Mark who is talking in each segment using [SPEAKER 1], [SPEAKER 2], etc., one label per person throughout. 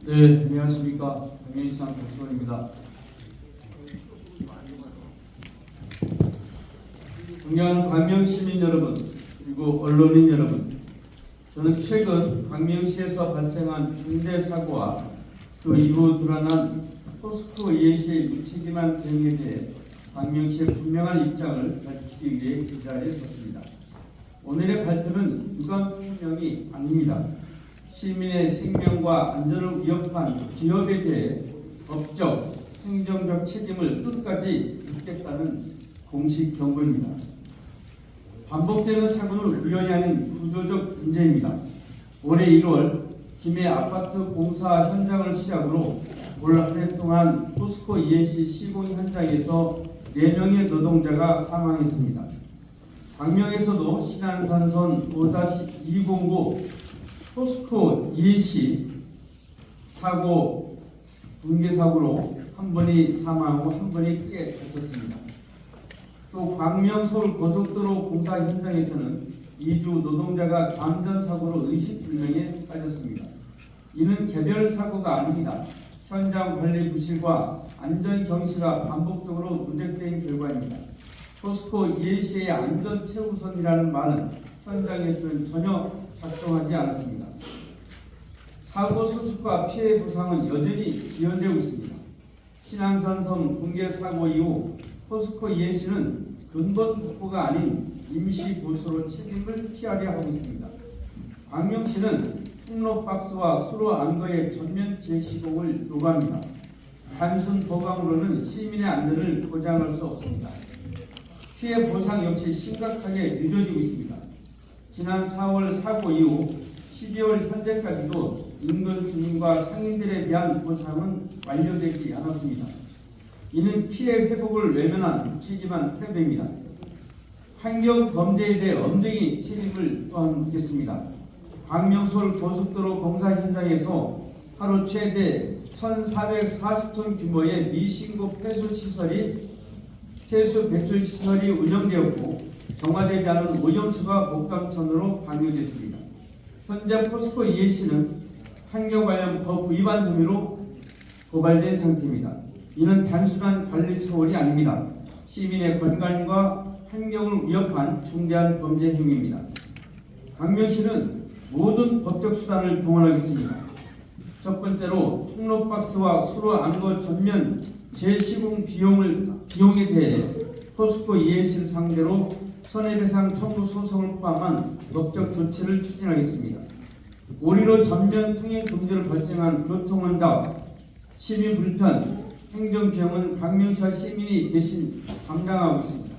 [SPEAKER 1] 네, 안녕하십니까. 박민상 국수원입니다. 존경하는 광명시민 여러분, 그리고 언론인 여러분, 저는 최근 광명시에서 발생한 중대 사고와 그 이후 드러난 포스코 ENC의 무책임한 대응에 대해 광명시의 분명한 입장을 밝히기 위해 이 자리에 섰습니다. 오늘의 발표는 유감 표명이 아닙니다. 시민의 생명과 안전을 위협한 기업에 대해 법적, 행정적 책임을 끝까지 묻겠다는 공식 경고입니다. 반복되는 사고는 우연이 아닌 구조적 문제입니다. 올해 1월 김해 아파트 공사 현장을 시작으로 올 한 해 동안 포스코 ENC 시공 현장에서 4명의 노동자가 사망했습니다. 광명에서도 신안산선 5-209 포스코 ENC 사고 붕괴 사고로 한 분이 사망하고 한 분이 크게 다쳤습니다. 또 광명 서울 고속도로 공사 현장에서는 2주 노동자가 감전 사고로 의식불명에 빠졌습니다. 이는 개별 사고가 아닙니다. 현장 관리 부실과 안전 경시가 반복적으로 누적된 결과입니다. 포스코 ENC의 안전 최우선이라는 말은 현장에서는 전혀 작동하지 않았습니다. 사고 소식과 피해 보상은 여전히 지연되고 있습니다. 신안산선 붕괴 사고 이후 포스코 ENC는 근본 복구가 아닌 임시 보수로 책임을 피하려 하고 있습니다. 광명시는 통로박스와 수로 안거의 전면 재시공을 요구합니다. 단순 보강으로는 시민의 안전을 보장할 수 없습니다. 피해 보상 역시 심각하게 늦어지고 있습니다. 지난 4월 사고 이후 12월 현재까지도 인근 주민과 상인들에 대한 보상은 완료되지 않았습니다. 이는 피해 회복을 외면한 무책임한 태도입니다. 환경 범죄에 대해 엄정히 책임을 또한 묻겠습니다. 광명 서울 고속도로 공사 현장에서 하루 최대 1,440톤 규모의 미신고 폐수 배출 시설이 운영되었고 정화되지 않은 오염수가 목감천으로 방류됐습니다. 현재 포스코 ENC는 환경 관련 법 위반 혐의로 고발된 상태입니다. 이는 단순한 관리 소홀이 아닙니다. 시민의 건강과 환경을 위협한 중대한 범죄 행위입니다. 광명시는 모든 법적 수단을 동원하겠습니다. 첫 번째로 통로박스와 수로 안거 전면 재시공 비용에 대해 포스코 ENC를 상대로 손해배상 청구 소송을 포함한 법적 조치를 추진하겠습니다. 오리로 전면 통행 금지로 발생한 교통원답, 시민 불편, 행정 비용은 광명시와 시민이 대신 감당하고 있습니다.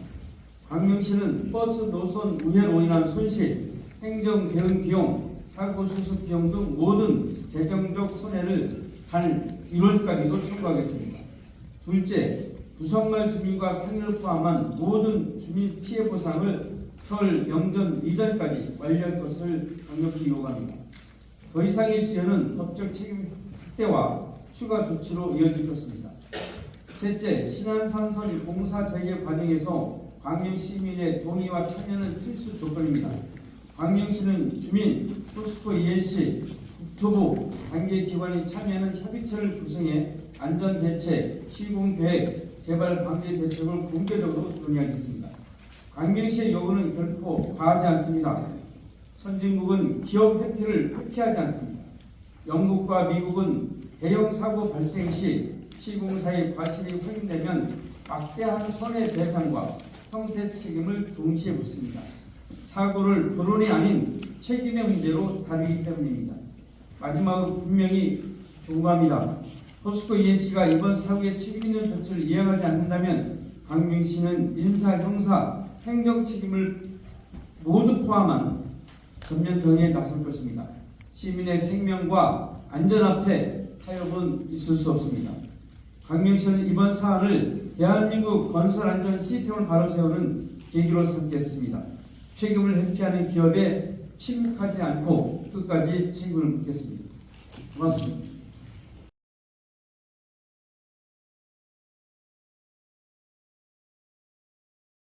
[SPEAKER 1] 광명시는 버스 노선 우회로 인한 손실, 행정 대응 비용, 사고 수습 비용 등 모든 재정적 손해를 단 1월까지도 청구하겠습니다. 둘째, 부선마을 주민과 상인을 포함한 모든 주민 피해 보상을 설 명절 이전까지 완료할 것을 강력히 요구합니다. 더 이상의 지연은 법적 책임 확대와 추가 조치로 이어질 것입니다. 셋째, 신안산선 공사 재개 과정에서 광명 시민의 동의와 참여는 필수 조건입니다. 광명시는 주민, 포스코 ENC, 국토부, 관계기관이 참여하는 협의체를 구성해 안전대책, 시공계획, 재발 방지 대책을 공개적으로 논의하겠습니다. 광명시의 요구는 결코 과하지 않습니다. 선진국은 기업 회피를 회피하지 않습니다. 영국과 미국은 대형 사고 발생 시 시공사의 과실이 확인되면 막대한 손해배상과 형사 책임을 동시에 묻습니다. 사고를 불운이 아닌 책임의 문제로 다루기 때문입니다. 마지막으로 분명히 경고합니다. 포스코 ENC가 이번 사고에 책임 있는 조치를 이행하지 않는다면 광명시는 민사, 형사, 행정 책임을 모두 포함한 전면 대응에 나설 것입니다. 시민의 생명과 안전 앞에 타협은 있을 수 없습니다. 광명시는 이번 사안을 대한민국 건설안전 시스템을 바로 세우는 계기로 삼겠습니다. 책임을 회피하는 기업에 침묵하지 않고 끝까지 책임을 묻겠습니다. 고맙습니다.